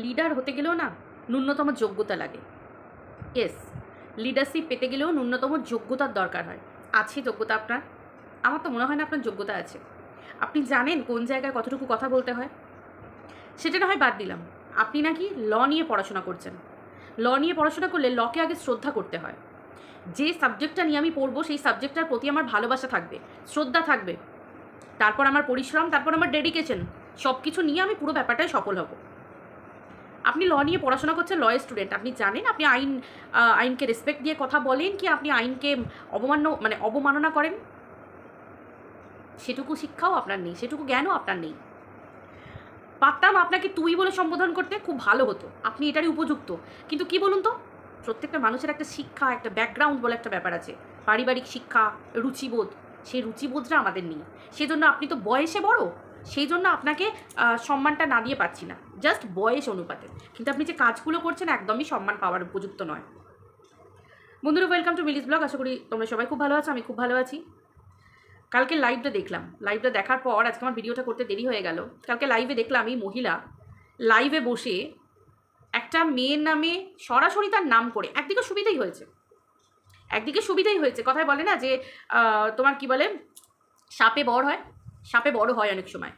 Leader হতে গেলেও না ন্যূনতম যোগ্যতা লাগে। ইয়েস, লিডারশিপ পেতে গেলেও ন্যূনতম যোগ্যতার দরকার হয়। আছে যোগ্যতা আপনার? আমার তো মনে হয় না আপনার যোগ্যতা আছে। আপনি জানেন কোন জায়গায় কতটুকু কথা বলতে হয়? সেটা না হয় বাদ দিলাম, আপনি নাকি ল নিয়ে পড়াশোনা করছেন। ল নিয়ে পড়াশোনা করলে লকে আগে শ্রদ্ধা করতে হয়। যে সাবজেক্টটা নিয়ে আমি পড়বো সেই সাবজেক্টটার প্রতি আমার ভালোবাসা থাকবে, শ্রদ্ধা থাকবে, তারপর আমার পরিশ্রম, তারপর আমার ডেডিকেশন, সব কিছু নিয়ে আমি পুরো ব্যাপারটায় সফল হব। আপনি ল নিয়ে পড়াশোনা করছেন, ল স্টুডেন্ট, আপনি জানেন আপনি আইনকে রেসপেক্ট দিয়ে কথা বলেন কি আপনি আইনকে অবমাননা করেন? সেটুকু শিক্ষাও আপনার নেই, সেটুকু জ্ঞানও আপনার নেই। পারতাম আপনাকে তুই বলে সম্বোধন করতে, খুব ভালো হতো, আপনি এটারই উপযুক্ত। কিন্তু কি বলুন তো, প্রত্যেকটা মানুষের একটা শিক্ষা, একটা ব্যাকগ্রাউন্ড বলে একটা ব্যাপার আছে, পারিবারিক শিক্ষা, রুচিবোধ, সেই রুচিবোধটা আমাদের নেই। সেজন্য আপনি তো বয়সে বড়, সেই জন্য আপনাকে সম্মানটা না দিয়ে পাচ্ছি না, জাস্ট বয়স অনুপাতে। কিন্তু আপনি যে কাজগুলো করছেন একদমই সম্মান পাওয়ার উপযুক্ত নয়। বন্ধুরা, ওয়েলকাম টু মিলিস ব্লগ। আশা করি তোমরা সবাই খুব ভালো আছো, আমি খুব ভালো আছি। কালকে লাইভটা দেখলাম, লাইভটা দেখার পর আজকে আমার ভিডিওটা করতে দেরি হয়ে গেল। কালকে লাইভে দেখলাম এই মহিলা লাইভে বসে একটা মেয়ের নামে সরাসরি তার নাম করে, একদিকে সুবিধাই হয়েছে, কথায় বলে না যে তোমার কি বলে, সাপে বড় হয় অনেক সময়।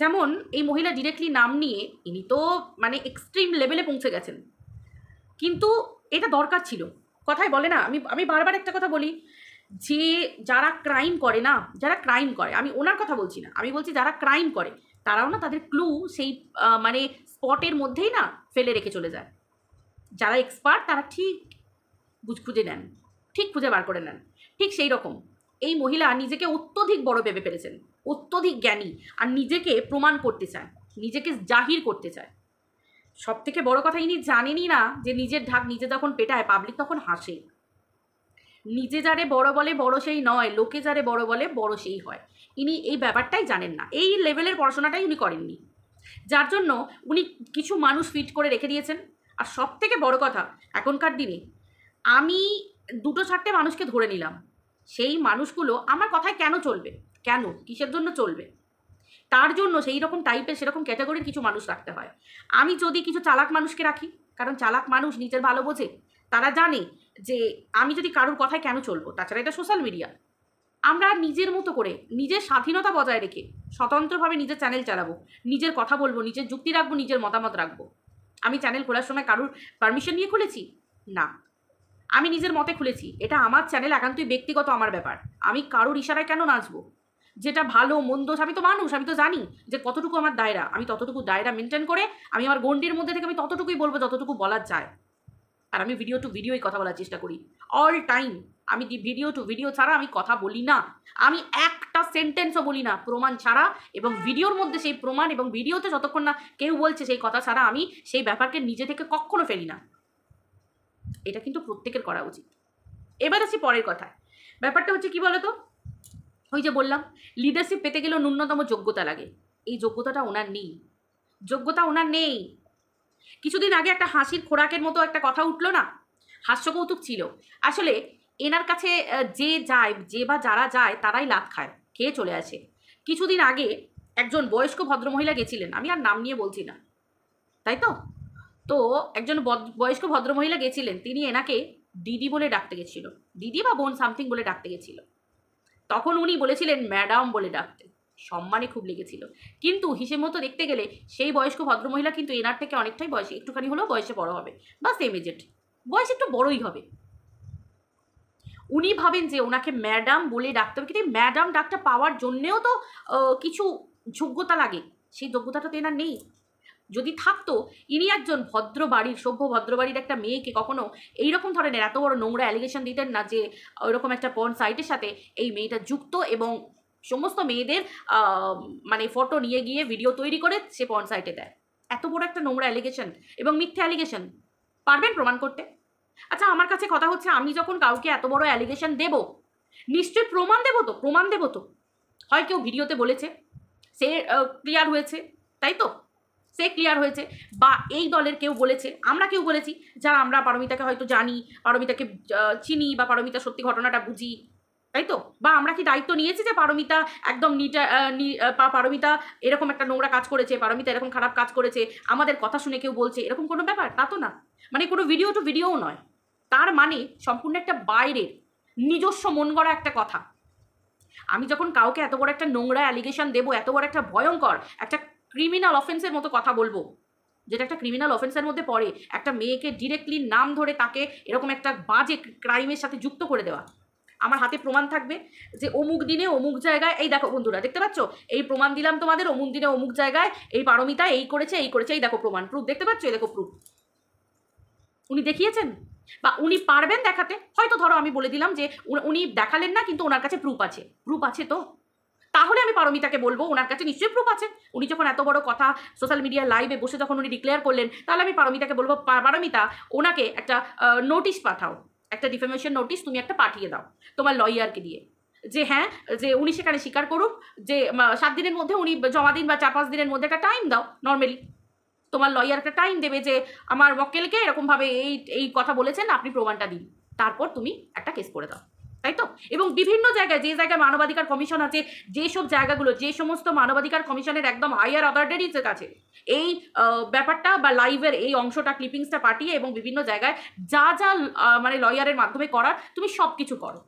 যেমন এই মহিলা ডিরেক্টলি নাম নিয়ে, ইনি তো মানে এক্সট্রিম লেভেলে পৌঁছে গেছেন, কিন্তু এটা দরকার ছিল। কথায় বলে না, আমি বারবার একটা কথা বলি, যে যারা ক্রাইম করে, আমি ওনার কথা বলছি না, আমি বলছি যারা ক্রাইম করে তারাও না তাদের ক্লু সেই মানে স্পটের মধ্যেই না ফেলে রেখে চলে যায়। যারা এক্সপার্ট তারা ঠিক খুঁজে নেন, ঠিক খুঁজে বার করে নেন। ঠিক সেই রকম এই মহিলা নিজেকে অত্যধিক বড় ভেবে ফেলেছেন, অত্যধিক জ্ঞানী, আর নিজেকে প্রমাণ করতে চায়, নিজেকে জাহির করতে চায়। সব থেকে বড় কথা, ইনি জানেনই না যে নিজের ঢাক নিজে যখন পেটায় পাবলিক তখন হাসে। নিজে যারে বড় বলে বড় সেই নয়, লোকে যারে বড় বলে বড় সেই হয়। ইনি এই ব্যাপারটাই জানেন না, এই লেভেলের পড়াশোনাটাই উনি করেননি, যার জন্য উনি কিছু মানুষ ফিট করে রেখে দিয়েছেন। আর সব থেকে বড় কথা, এখনকার দিনে আমি 2-4টে মানুষকে ধরে নিলাম, সেই মানুষগুলো আমার কথায় কেন চলবে, কেন কিসের জন্য চলবে, তার জন্য সেই রকম টাইপের সেরকম ক্যাটাগরির কিছু মানুষ রাখতে হয়। আমি যদি কিছু চালাক মানুষকে রাখি, কারণ চালাক মানুষ নিজের ভালো বোঝে, তারা জানে যে আমি যদি কারোর কথায় কেন চলবো। তাছাড়া এটা সোশ্যাল মিডিয়া, আমরা নিজের মতো করে নিজের স্বাধীনতা বজায় রেখে স্বতন্ত্রভাবে নিজের চ্যানেল চালাবো, নিজের কথা বলবো, নিজের যুক্তি রাখবো, নিজের মতামত রাখবো। আমি চ্যানেল খোলার সময় কারোর পারমিশন নিয়ে খুলেছি না, আমি নিজের মতে খুলেছি। এটা আমার চ্যানেল, একান্তই ব্যক্তিগত আমার ব্যাপার। আমি কারোর ইশারায় কেন নাচবো? যেটা ভালো মন্দ, আমি তো মানুষ, আমি তো জানি যে কতটুকু আমার দায়রা, আমি ততটুকু দায়রা মেনটেন করে আমি আমার গণ্ডির মধ্যে থেকে আমি ততটুকুই বলবো যতটুকু বলা যায়। আর আমি ভিডিও টু ভিডিওই কথা বলার চেষ্টা করি অল টাইম। আমি ভিডিও টু ভিডিও ছাড়া আমি কথা বলি না, আমি একটা সেন্টেন্সও বলি না প্রমাণ ছাড়া, এবং ভিডিওর মধ্যে সেই প্রমাণ এবং ভিডিওতে যতক্ষণ না কেউ বলছে সেই কথা ছাড়া আমি সেই ব্যাপারকে নিজে থেকে কখনো ফেলি না। এটা কিন্তু প্রত্যেকের করা উচিত। এবার আসি পরের কথায়। ব্যাপারটা হচ্ছে কি বলতো, ওই যে বললাম লিডারশিপ পেতে গেলেও ন্যূনতম যোগ্যতা লাগে, এই যোগ্যতাটা ওনার নেই। কিছুদিন আগে একটা হাসির খোরাকের মতো একটা কথা উঠলো না, হাস্যকৌতুক ছিল। আসলে এনার কাছে যে বা যারা যায় তারাই লাভ খায়, খেয়ে চলে আসে। কিছুদিন আগে একজন বয়স্ক ভদ্রমহিলা গেছিলেন, আমি আর নাম নিয়ে বলছি না, তাই তো একজন বয়স্ক ভদ্রমহিলা গেছিলেন, তিনি এনাকে দিদি বলে ডাকতে গেছিল, দিদি বা বোন সামথিং বলে ডাকতে গেছিল। তখন উনি বলেছিলেন ম্যাডাম বলে ডাকতে, সম্মানে খুব লেগেছিল। কিন্তু হিসেব মতো দেখতে গেলে সেই বয়স্ক ভদ্রমহিলা কিন্তু এনার থেকে অনেকটাই বয়সে, একটুখানি হলেও বয়সে বড় হবে, বা সেম এজেড, বয়স একটু বড়ই হবে। উনি ভাবেন যে ওনাকে ম্যাডাম বলে ডাকতে হবে, কিন্তু ম্যাডাম ডাকটা পাওয়ার জন্যেও তো কিছু যোগ্যতা লাগে, সেই যোগ্যতাটা তো এনার নেই। যদি থাকতো, ইনি একজন সভ্য ভদ্র বাড়ির একটা মেয়েকে কখনো এইরকম ধরনের এত বড় নোংরা অ্যালিগেশন দিতেন না যে ওইরকম একটা পর্ন সাইটের সাথে এই মেয়েটা যুক্ত, এবং সমস্ত মেয়েদের মানে ফটো নিয়ে গিয়ে ভিডিও তৈরি করে সে পর্ন সাইটে দেয়। এত বড় একটা নোংরা অ্যালিগেশন এবং মিথ্যে অ্যালিগেশন পারবেন প্রমাণ করতে? আচ্ছা, আমার কাছে কথা হচ্ছে, আমি যখন কাউকে এত বড় অ্যালিগেশন দেব, নিশ্চয়ই প্রমাণ দেবো তো। হয় কেউ ভিডিওতে বলেছে, সে ক্লিয়ার হয়েছে, তাই তো, সে ক্লিয়ার হয়েছে, বা এই দলের কেউ বলেছে, আমরা কেউ বলেছি, যারা আমরা পারমিতাকে হয়তো জানি, পারমিতাকে চিনি, বা পারমিতা সত্যি ঘটনাটা বুঝি, তাই তো? বা আমরা কি দায়িত্ব নিয়েছি যে পারমিতা একদম পারমিতা এরকম একটা নোংরা কাজ করেছে, পারমিতা এরকম খারাপ কাজ করেছে, আমাদের কথা শুনে কেউ বলছে, এরকম কোনো ব্যাপার? তা তো না। মানে কোনো ভিডিও টু ভিডিওও নয়, তার মানে সম্পূর্ণ একটা বাইরের নিজস্ব মন গড়া একটা কথা। আমি যখন কাউকে এত বড় একটা নোংরা অ্যালিগেশন দেবো, এত বড় একটা ভয়ঙ্কর একটা ক্রিমিনাল অফেন্সের মতো কথা বলবো, যেটা একটা ক্রিমিনাল অফেন্সের মধ্যে পড়ে, একটা মেয়েকে ডিরেক্টলি নাম ধরে তাকে এরকম একটা বাজে ক্রাইমের সাথে যুক্ত করে দেওয়া, আমার হাতে প্রমাণ থাকবে যে অমুক দিনে অমুক জায়গায়, এই দেখো বন্ধুরা দেখতে পাচ্ছ, এই প্রমাণ দিলাম তোমাদের, অমুক দিনে অমুক জায়গায় এই পারমিতা এই করেছে, এই দেখো প্রমাণ, প্রুফ দেখতে পাচ্ছ, এই দেখো প্রুফ। উনি দেখিয়েছেন বা উনি পারবেন দেখাতে? হয়তো ধরো আমি বলে দিলাম যে উনি দেখালেন না, কিন্তু ওনার কাছে প্রুফ আছে। প্রুফ আছে তো, তাহলে আমি পারমিতাকে বলবো ওনার কাছে নিশ্চয়ই প্রুফ আছে। উনি যখন এত বড় কথা সোশ্যাল মিডিয়া লাইভে বসে যখন উনি ডিক্লেয়ার করলেন, তাহলে আমি পারমিতাকে বলবো, পারমিতা ওনাকে একটা নোটিশ পাঠাও, একটা ডিফেমেশন নোটিশ তুমি একটা পাঠিয়ে দাও তোমার লয়ারকে দিয়ে, যে হ্যাঁ, যে উনি সেখানে স্বীকার করুক, যে 7 দিনের মধ্যে উনি জমা দিন বা 4-5 দিনের মধ্যে একটা টাইম দাও। নর্মালি তোমার লয়ার একটা টাইম দেবে যে আমার মক্কেলকে এরকমভাবে এই কথা বলেছেন, আপনি প্রমাণটা দিন, তারপর তুমি একটা কেস করে দাও, তাই তো? এবং বিভিন্ন জায়গায়, যে জায়গায় মানবাধিকার কমিশন আছে, যেসব জায়গাগুলো, যে সমস্ত মানবাধিকার কমিশনের একদম হায়ার অথরিটির কাছে এই ব্যাপারটা বা লাইভের এই অংশটা ক্লিপিংসটা পাঠিয়ে এবং বিভিন্ন জায়গায় যা যা মানে লয়ারের মাধ্যমে করার তুমি সব কিছু করো।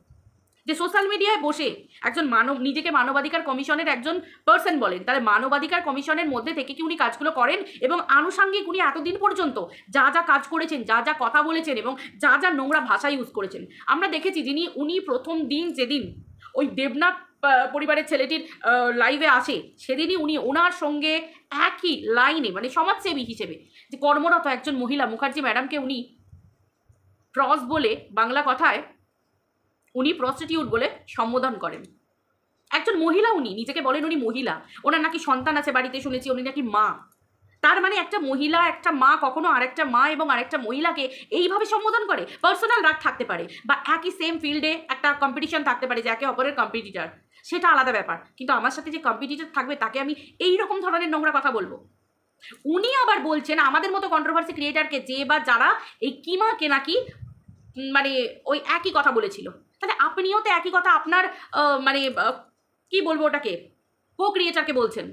যে সোশ্যাল মিডিয়ায় বসে একজন নিজেকে মানবাধিকার কমিশনের একজন পার্সন বলেন, তাহলে মানবাধিকার কমিশনের মধ্যে থেকে কি উনি কাজগুলো করেন? এবং আনুষাঙ্গিক উনি এতদিন পর্যন্ত যা যা কাজ করেছেন, যা যা কথা বলেছেন এবং যা যা নোংরা ভাষা ইউজ করেছেন, আমরা দেখেছি। উনি প্রথম দিন যেদিন ওই দেবনাথ পরিবারের ছেলেটির লাইভে আসে, সেদিনই উনি ওনার সঙ্গে একই লাইনে, মানে সমাজসেবী হিসেবে যে কর্মরত একজন মহিলা মুখার্জি ম্যাডামকে উনি প্রস বলে, বাংলা কথায় উনি প্রস্টিটিউট বলে সম্বোধন করেন। একজন মহিলা, উনি নিজেকে বলেন উনি মহিলা, ওনার নাকি সন্তান আছে বাড়িতে, শুনেছি উনি নাকি মা। তার মানে একটা মহিলা, একটা মা কখনো আরেকটা মা এবং আরেকটা মহিলাকে এইভাবে সম্বোধন করে? পার্সোনাল রাগ থাকতে পারে বা একই সেম ফিল্ডে একটা কম্পিটিশন থাকতে পারে যে একে অপরের কম্পিটিটার, সেটা আলাদা ব্যাপার, কিন্তু আমার সাথে যে কম্পিটিটর থাকবে তাকে আমি এইরকম ধরনের নোংরা কথা বলবো? উনি আবার বলছেন আমাদের মতো কন্ট্রোভার্সি ক্রিয়েটারকে, যে বা যারা এই কিমাকে নাকি মানে ওই একই কথা বলেছিল, তাহলে আপনিও তো একই কথা আপনার মানে কি বলবো ওটাকে, কো ক্রিয়েটারকে বলছেন।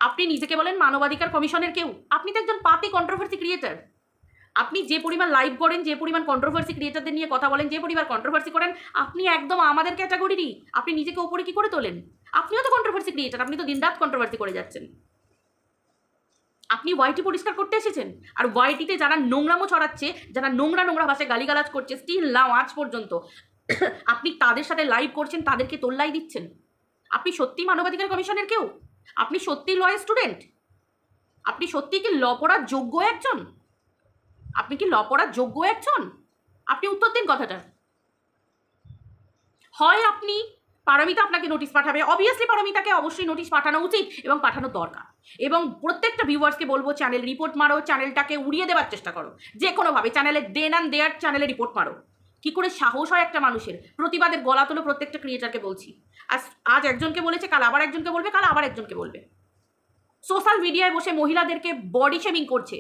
আপনি নিজেকে বলেন মানবাধিকার কমিশনের কেউ, আপনি তো একজন পাতি কন্ট্রোভার্সি ক্রিয়েটার। আপনি যে পরিমাণ লাইভ করেন, যে পরিমাণ কন্ট্রোভার্সি ক্রিয়েটারদের নিয়ে কথা বলেন, যে পরিমাণ কন্ট্রোভার্সি করেন, আপনি একদম আমাদের ক্যাটাগরিরই। আপনি নিজেকে ওপরে কি করে তোলেন? আপনিও তো কন্ট্রোভার্সি ক্রিয়েটার, আপনি তো দিনরাত কন্ট্রোভার্সি করে যাচ্ছেন। আপনি ওয়াইটি পরিষ্কার করতে এসেছেন, আর ওয়াইটিতে যারা নোংরামো ছড়াচ্ছে, যারা নোংরা নোংরা ভাষায় গালিগালাজ করছে, স্টিল নাও আজ পর্যন্ত আপনি তাদের সাথে লাইভ করছেন, তাদেরকে তোল্লাই দিচ্ছেন। আপনি সত্যি মানবাধিকার কমিশনের কেউ? আপনি সত্যি ল স্টুডেন্ট? আপনি সত্যি কি ল পড়ার যোগ্য একজন? আপনি কি ল পড়ার যোগ্য একজন? আপনি উত্তর দিন কথাটা। হয় আপনি, পারমিতা আপনাকে নোটিশ পাঠাবে, অবভিয়াসলি পারমিতাকে অবশ্যই নোটিশ পাঠানো উচিত এবং পাঠানো দরকার। এবং প্রত্যেকটা ভিউয়ার্সকে বলবো, চ্যানেল রিপোর্ট মারো, চ্যানেলটাকে উড়িয়ে দেওয়ার চেষ্টা করো, যে কোনোভাবে চ্যানেলে দেন অ্যান্ড দেয়ার চ্যানেলে রিপোর্ট মারো। কি করে সাহস হয় একটা মানুষের? প্রতিবাদের গলা তোলো প্রত্যেকটা ক্রিয়েটারকে বলছি। আজ একজনকে বলেছে, কাল আবার একজনকে বলবে, কাল আবার একজনকে বলবে। সোশ্যাল মিডিয়ায় বসে মহিলাদেরকে বডি শেমিং করছে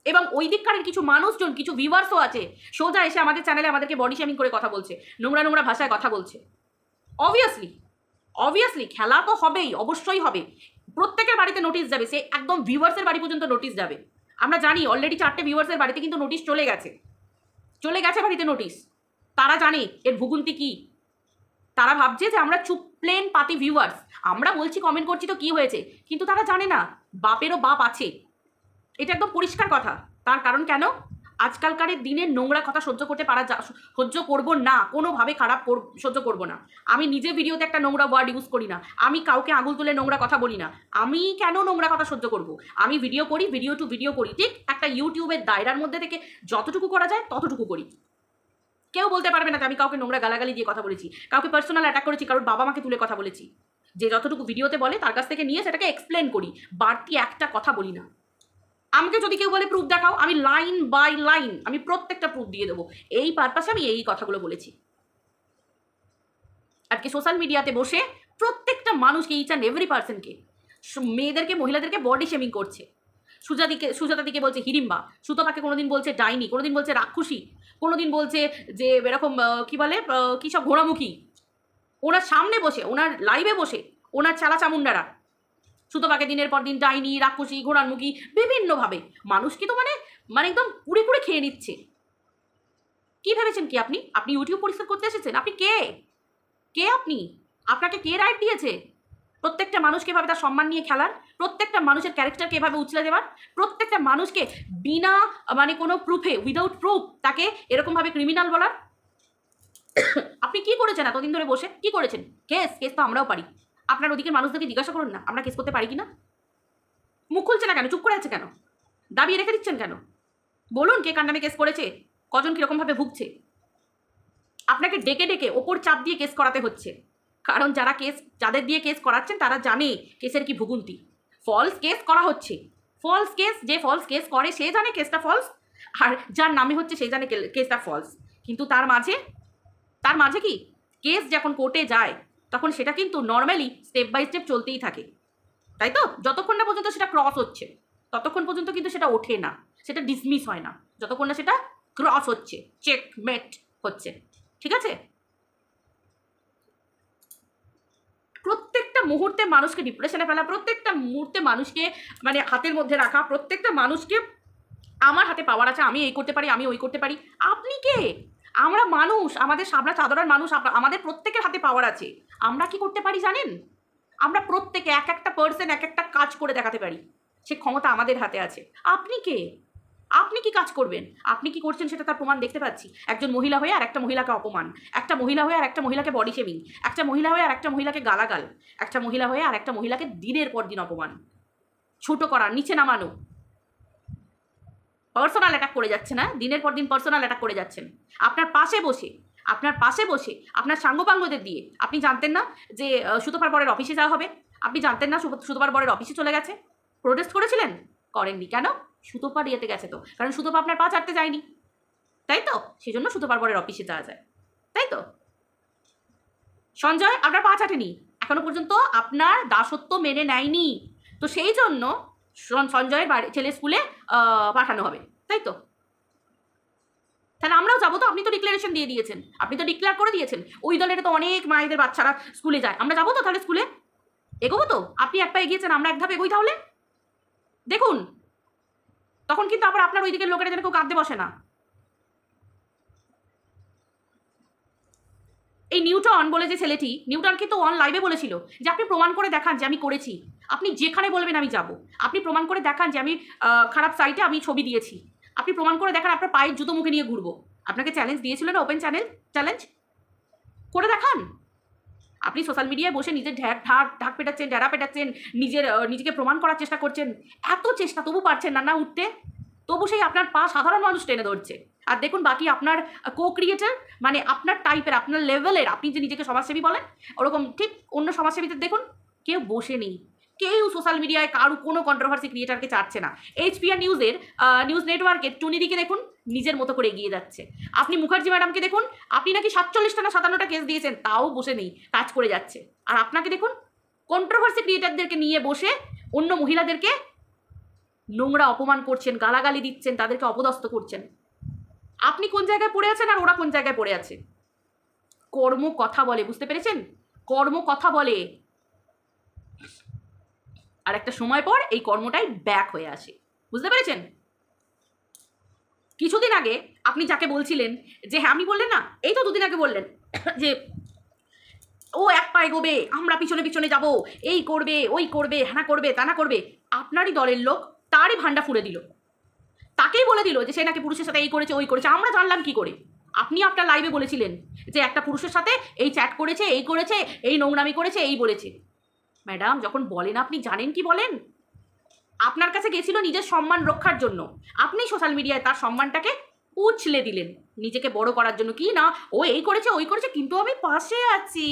এবং ওই দিককারের কিছু মানুষজন, কিছু ভিউয়ার্সও আছে, সোজা এসে আমাদের চ্যানেলে আমাদেরকে বডি শেমিং করে কথা বলছে, নোংরা নোংরা ভাষায় কথা বলছে। অবভিয়াসলি খেলা তো হবেই, অবশ্যই হবে। প্রত্যেকের বাড়িতে নোটিশ যাবে, সে একদম ভিউয়ার্সের বাড়ি পর্যন্ত নোটিশ যাবে। আমরা জানি অলরেডি 4টে ভিউয়ার্সের বাড়িতে কিন্তু নোটিশ চলে গেছে বাড়িতে নোটিশ। তারা জানে এর ভুগুন্তি কি। তারা ভাবছে যে আমরা চুপ প্লেন পাতি ভিউয়ার্স, আমরা বলছি কমেন্ট করছি তো কি হয়েছে, কিন্তু তারা জানে না বাপেরও বাপ আছে। এটা একদম পরিষ্কার কথা। তার কারণ কেন? আজকালকার দিনে নোংরা কথা সহ্য করব না, কোনোভাবে খারাপ সহ্য করব না। আমি নিজে ভিডিওতে একটা নোংরা ওয়ার্ড ইউজ করি না, আমি কাউকে আঙুল তুলে নোংরা কথা বলি না। আমি কেন নোংরা কথা সহ্য করব? আমি ভিডিও করি, ভিডিও টু ভিডিও করি, ঠিক একটা ইউটিউবের দায়রার মধ্যে থেকে যতটুকু করা যায় ততটুকু করি। কেউ বলতে পারবে না যে আমি কাউকে নোংরা গালাগালি দিয়ে কথা বলেছি, কাউকে পার্সোনাল অ্যাটাক করেছি, কারোর বাবা মাকে তুলে কথা বলেছি। যে যতটুকু ভিডিওতে বলে তার কাছ থেকে নিয়ে সেটাকে এক্সপ্লেন করি, বাড়তি একটা কথা বলি না। আমাকে যদি কেউ বলে প্রুফ দেখাও, আমি লাইন বাই লাইন আমি প্রত্যেকটা প্রুফ দিয়ে দেবো। এই পারপাসে আমি এই কথাগুলো বলেছি। আজকে সোশ্যাল মিডিয়াতে বসে প্রত্যেকটা মানুষকে, ইচ অ্যান্ড এভরি পার্সনকে, মেয়েদেরকে, মহিলাদেরকে বডি শেমিং করছে। সুজাতা দিকে বলছে হিড়িম্বা, সুতপাকে কোনোদিন বলছে ডাইনি, কোনোদিন বলছে রাক্ষসী, কোনোদিন বলছে যে এরকম কি বলে কী সব ঘোড়ামুখী। ওনার সামনে বসে, ওনার লাইভে বসে ওনার চালা চামুন্ডারা সুতপাকে দিনের পর দিন ডাইনি, রাক্ষসী, ঘোড়ামুখী বিভিন্নভাবে মানুষকে তো মানে একদম পুড়ে পুড়ে খেয়ে নিচ্ছে। কি ভেবেছেন কি আপনি? আপনি ইউটিউব পরিষ্কার করতে এসেছেন? আপনি কে? কে আপনি? আপনাকে কে রাইট দিয়েছে প্রত্যেকটা মানুষকে এভাবে তার সম্মান নিয়ে খেলার, প্রত্যেকটা মানুষের ক্যারেক্টারকে এভাবে উছলে দেওয়ার, প্রত্যেকটা মানুষকে বিনা মানে কোনো প্রুফে, উইদাউট প্রুফ তাকে এরকমভাবে ক্রিমিনাল বলার? আপনি কি করেছেন এতদিন ধরে বসে? কি করেছেন? কেস তো আমরাও পারি। আপনার ওদিকের মানুষদেরকে জিজ্ঞাসা করুন না আমরা কেস করতে পারি কি না। মুখ খুলছে না কেন? চুপ করে আছে কেন? দাবিয়ে রেখে দিচ্ছেন কেন? বলুন কে কার নামে কেস করেছে, কজন কীরকমভাবে ভুগছে। আপনাকে ডেকে ডেকে ওপর চাপ দিয়ে কেস করাতে হচ্ছে, কারণ যাদের দিয়ে কেস করাচ্ছেন তারা জানে কেসের কি ভুগুন্তি। ফলস কেস করা হচ্ছে, ফলস কেস, যে ফলস কেস করে সে জানে কেসটা ফলস, আর যার নামে হচ্ছে সে জানে কেসটা ফলস। কিন্তু তার মাঝে কি কেস যখন কোর্টে যায় তখন সেটা কিন্তু নর্মালি স্টেপ বাই স্টেপ চলতেই থাকে, তাই তো? যতক্ষণ না পর্যন্ত সেটা ক্রস হচ্ছে ততক্ষণ পর্যন্ত কিন্তু সেটা ওঠে না, সেটা ডিসমিস হয় না, যতক্ষণ না সেটা ক্রস হচ্ছে, চেকমেট হচ্ছে। ঠিক আছে? প্রত্যেকটা মুহূর্তে মানুষকে ডিপ্রেশনে ফেলা, প্রত্যেকটা মুহূর্তে মানুষকে মানে হাতের মধ্যে রাখা, প্রত্যেকটা মানুষকে আমার হাতে পাওয়ার আছে, আমি এই করতে পারি, আমি ওই করতে পারি। আপনি কে? আমরা মানুষ, আমাদের সামনা চাদরের মানুষ, আমাদের প্রত্যেকের হাতে পাওয়ার আছে। আমরা কি করতে পারি জানেন? আমরা প্রত্যেকে এক একটা পার্সন এক একটা কাজ করে দেখাতে পারি, সে ক্ষমতা আমাদের হাতে আছে। আপনি কে? আপনি কি কাজ করবেন? আপনি কি করছেন সেটা তার প্রমাণ দেখতে পাচ্ছি। একজন মহিলা হয়ে আর একটা মহিলাকে অপমান, একটা মহিলা হয়ে আর একটা মহিলাকে বডি শেমিং, একটা মহিলা হয়ে আর একটা মহিলাকে গালাগাল, একটা মহিলা হয়ে আর একটা মহিলাকে দিনের পর দিন অপমান, ছোট করা, নিচে নামানো, পার্সোনাল অ্যাটাক করে যাচ্ছে না? দিনের পর দিন পার্সোনাল অ্যাটাক করে যাচ্ছেন আপনার পাশে বসে, আপনার সাঙ্গপাঙ্গদের দিয়ে। আপনি জানতেন না যে সুতপার বরের অফিসে যাওয়া হবে? আপনি জানতেন না সুতপার বরের অফিসে চলে গেছে? প্রোটেস্ট করেছিলেন? করেননি কেন? সুতপার ইয়েতে গেছে তো, কারণ সুতপা আপনার পা চাটতে যায়নি, তাই তো? সেই জন্য সুতপার বরের অফিসে যাওয়া যায়, তাই তো? সঞ্জয় আপনার পা চাটেনি, এখনো পর্যন্ত আপনার দাসত্ব মেনে নেয়নি, তো সেই জন্য সঞ্জয়ের ছেলে স্কুলে পাঠানো হবে, তাই তো? তাহলে আমরাও যাবো তো? আপনি তো ডিক্লারেশন দিয়ে দিয়েছেন, আপনি তো ডিক্লেয়ার করে দিয়েছেন ওই দলের তো অনেক মায়েদের বাচ্চারা স্কুলে যায়, আমরা যাবো তো তাহলে স্কুলে? এগোবো তো? আপনি এক পা এগিয়েছেন, আমরা এক ধাপ এগোই তাহলে। দেখুন তখন কিন্তু আবার আপনার ওই দিকের লোকেরা যেন কেউ কাঁদতে বসে না। এই নিউটন বলে যে ছেলেটি, নিউটন কিন্তু অন লাইভে বলেছিল যে আপনি প্রমাণ করে দেখান যে আমি করেছি, আপনি যেখানে বলবেন আমি যাব, আপনি প্রমাণ করে দেখান যে আমি খারাপ সাইটে আমি ছবি দিয়েছি, আপনি প্রমাণ করে দেখান আপনার পায়ের জুতো মুখে নিয়ে ঘুরবো। আপনাকে চ্যালেঞ্জ দিয়েছিল না, ওপেন চ্যালেঞ্জ করে দেখান। আপনি সোশ্যাল মিডিয়ায় বসে নিজের ঢাক পেটাচ্ছেন, ডেরা পেটাচ্ছেন, নিজেকে প্রমাণ করার চেষ্টা করছেন, এত চেষ্টা তবু পারছেন না উঠতে, তবু সেই আপনার পা সাধারণ মানুষ টেনে ধরছে। আর দেখুন বাকি আপনার কো ক্রিয়েটার, মানে আপনার টাইপের, আপনার লেভেলের, আপনি যে নিজেকে সমাজসেবী বলেন ওরকম ঠিক অন্য সমাজসেবীদের দেখুন কেউ বসে নেই, কেউ সোশ্যাল মিডিয়ায় কারো কোনো কন্ট্রোভার্সি ক্রিয়েটারকে চাচ্ছে না। HPR নিউজের নিউজ নেটওয়ার্কের টুনিদিকে দেখুন নিজের মতো করে এগিয়ে যাচ্ছে। আপনি মুখার্জি ম্যাডামকে দেখুন, আপনি নাকি 47টা না 57টা কেস দিয়েছেন, তাও বসে নেই, কাজ করে যাচ্ছে। আর আপনাকে দেখুন কন্ট্রোভার্সি ক্রিয়েটারদেরকে নিয়ে বসে অন্য মহিলাদেরকে নোংরা অপমান করছেন, গালাগালি দিচ্ছেন, তাদেরকে অপদস্থ করছেন। আপনি কোন জায়গায় পড়ে আছেন আর ওরা কোন জায়গায় পড়ে আছে? কর্ম কথা বলে, বুঝতে পেরেছেন? কর্ম কথা বলে, আর একটা সময় পর এই কর্মটাই ব্যাক হয়ে আসে, বুঝতে পেরেছেন? কিছুদিন আগে আপনি যাকে বলছিলেন যে হ্যাঁ, আপনি বললেন না, এই তো দুদিন আগে বললেন যে ও এক পায়ে গোবে, আমরা পিছনে পিছনে যাব, এই করবে, ওই করবে, হ্যানা করবে, তানা করবে। আপনারই দলের লোক তারই ভান্ডা ফুঁড়ে দিল, তাকেই বলে দিল যে সে নাকি পুরুষের সাথে এই করেছে, ওই করেছে। আমরা জানলাম কি করে? আপনি আপনার লাইভে বলেছিলেন যে একটা পুরুষের সাথে এই চ্যাট করেছে, এই করেছে, এই নোংরামি করেছে, এই বলেছে। ম্যাডাম যখন বলেন আপনি জানেন কি বলেন? আপনার কাছে গেছিল নিজের সম্মান রক্ষার জন্য, আপনি সোশ্যাল মিডিয়ায় তার সম্মানটাকে উছলে দিলেন নিজেকে বড় করার জন্য। কি না ও এই করেছে, ওই করেছে, কিন্তু আমি পাশে আছি।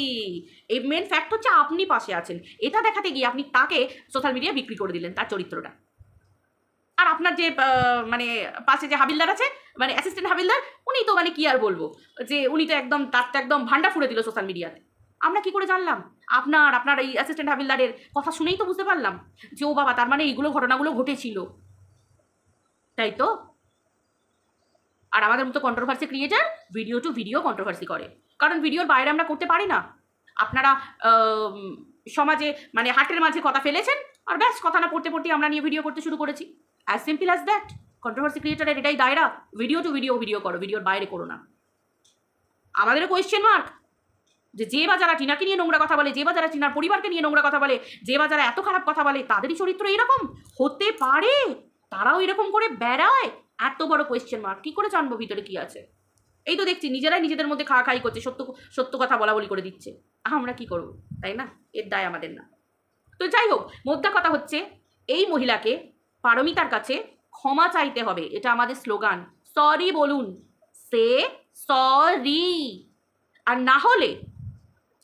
এই মেন ফ্যাক্ট হচ্ছে আপনি পাশে আছেন, এটা দেখাতে গিয়ে আপনি তাকে সোশ্যাল মিডিয়ায় বিক্রি করে দিলেন, তার চরিত্রটা। আর আপনার যে মানে পাশে যে হাবিলদার আছে, মানে অ্যাসিস্ট্যান্ট হাবিলদার, উনি তো মানে কি আর বলবো, যে উনি তো একদম তার তো একদম ভান্ডা ফুঁড়ে দিল সোশ্যাল মিডিয়াতে। আমরা কি করে জানলাম? আপনার এই অ্যাসিস্ট্যান্ট হাবিলদারের কথা শুনেই তো বুঝতে পারলাম যে ও বাবা, তার মানে এইগুলো ঘটনাগুলো ঘটেছিল। তাই তো? আর আমাদের মতো controversy creator video to video controversy করে, কারণ ভিডিওর বাইরে আমরা করতে পারি না। আপনারা সমাজে মানে হাটের মাঝে কথা ফেলেছেন, আর ব্যাস কথা না পড়তে পড়তে আমরা নিয়ে ভিডিও করতে শুরু করেছি। As simple as that. Controversy ক্রিয়েটারের এটাই দায়রা, ভিডিও টু ভিডিও করো, ভিডিওর বাইরে করো না। আমাদেরও কোয়েশ্চেন মার্ক যে বা যারা টিনাকে নিয়ে নোংরা কথা বলে, যে বা যারা টিনার পরিবারকে নিয়ে নোংরা কথা বলে, যে বা যারা এত খারাপ কথা বলে, তাদেরই চরিত্র এরকম হতে পারে, তারাও এরকম করে বেড়ায়, এত বড় কোয়েশ্চেন মার্ক। কী করে জানবো ভিতরে কি আছে? এই তো দেখছি নিজেরাই নিজেদের মধ্যে খাই করছে, সত্য কথা বলা করে দিচ্ছে। আমরা কি করব, তাই না? এর দায় আমাদের না। তো যাই হোক, মোদ্দা কথা হচ্ছে এই মহিলাকে পারমিতার কাছে ক্ষমা চাইতে হবে, এটা আমাদের স্লোগান। সরি বলুন, সে সরি। আর না হলে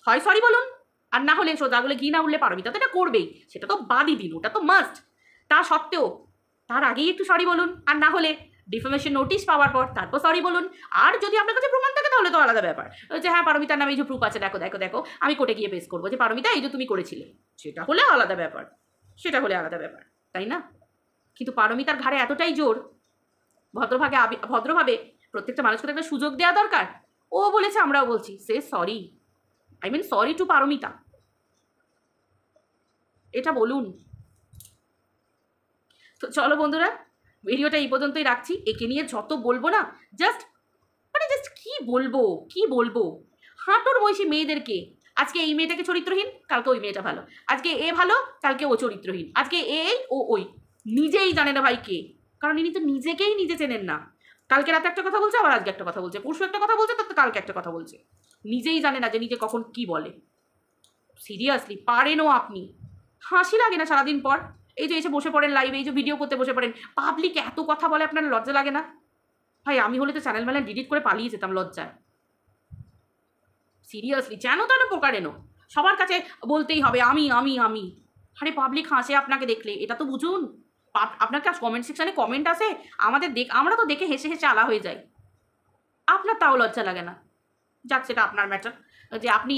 হয় সরি বলুন, আর না হলে সোজাগুলো ঘি না উঠলে পারমিতা তো এটা করবেই, সেটা তো বাদই দিন, ওটা তো মাস্ট। তা সত্ত্বেও তার আগেই একটু সরি বলুন, আর না হলে ডিফেমেশন নোটিশ পাওয়ার পর তারপর সরি বলুন। আর যদি আপনার কাছে প্রমাণ থাকে তাহলে তো আলাদা ব্যাপার, যে হ্যাঁ পারমিতার নামে এই যে প্রুফ আছে, দেখো দেখো দেখো, আমি কোর্টে গিয়ে পেশ করবো যে পারমিতা এই যে তুমি করেছিলে, সেটা হলে আলাদা ব্যাপার, সেটা হলে আলাদা ব্যাপার, তাই না? কিন্তু পারমিতার ঘাড়ে এতটাই জোর, ভদ্রভাবে প্রত্যেকটা মানুষকে একটা সুযোগ দেওয়া দরকার। ও বলেছে, আমরাও বলছি, সে sorry, I mean sorry to Paramita, এটা বলুন। তো চলো বন্ধুরা, ভিডিওটা এই পর্যন্তই রাখছি। একে নিয়ে যত বলবো না, জাস্ট কি বলবো, হাঁটুর বয়সী মেয়েদেরকে, আজকে এই মেয়েটাকে চরিত্রহীন, কালকে ওই মেয়েটা ভালো, আজকে এ ভালো, কালকে ও চরিত্রহীন, আজকে এই ও ওই, নিজেই জানে না ভাই কে, কারণ ইনি তো নিজেকেই নিজে চেনেন না। কালকে রাতে একটা কথা বলছে, আবার আজকে একটা কথা বলছে, পরশু একটা কথা বলছে, তার কালকে একটা কথা বলছে, নিজেই জানে না যে নিজে কখন কি বলে। সিরিয়াসলি পারেনও আপনি? হাসি লাগে না সারাদিন পর? এই যে এসে বসে পড়েন লাইভে, এই যে ভিডিও করতে বসে পড়েন, পাবলিক এত কথা বলে, আপনার লজ্জা লাগে না? ভাই আমি হলে তো চ্যানেল ডিলিট করে পালিয়ে যেতাম লজ্জায়। সিরিয়াসলি যেন তেন প্রকারেনো সবার কাছে বলতেই হবে আমি আমি আমি। আরে পাবলিক হাসে আপনাকে দেখলে, এটা তো বুঝুন। আপনার কাছে কমেন্ট সেকশানে কমেন্ট আসে, আমরা তো দেখে হেসে হেসে আলা হয়ে যাই, আপনার তাও লজ্জা লাগে না? যাক, সেটা আপনার ম্যাটার, যে আপনি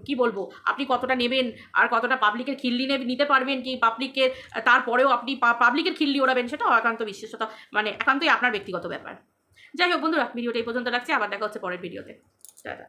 কি বলবো, আপনি কতটা নেবেন আর কতটা পাবলিকের খিল্লি নিতে পারবেন, কি পাবলিকের তারপরেও আপনি পাবলিকের খিল্লি ওড়াবেন, সেটাও একান্ত বিশেষত, মানে একান্তই আপনার ব্যক্তিগত ব্যাপার। যাই হোক বন্ধুরা, ভিডিওটা এই পর্যন্ত রাখছি, আবার দেখা হচ্ছে পরের ভিডিওতে। টাটা।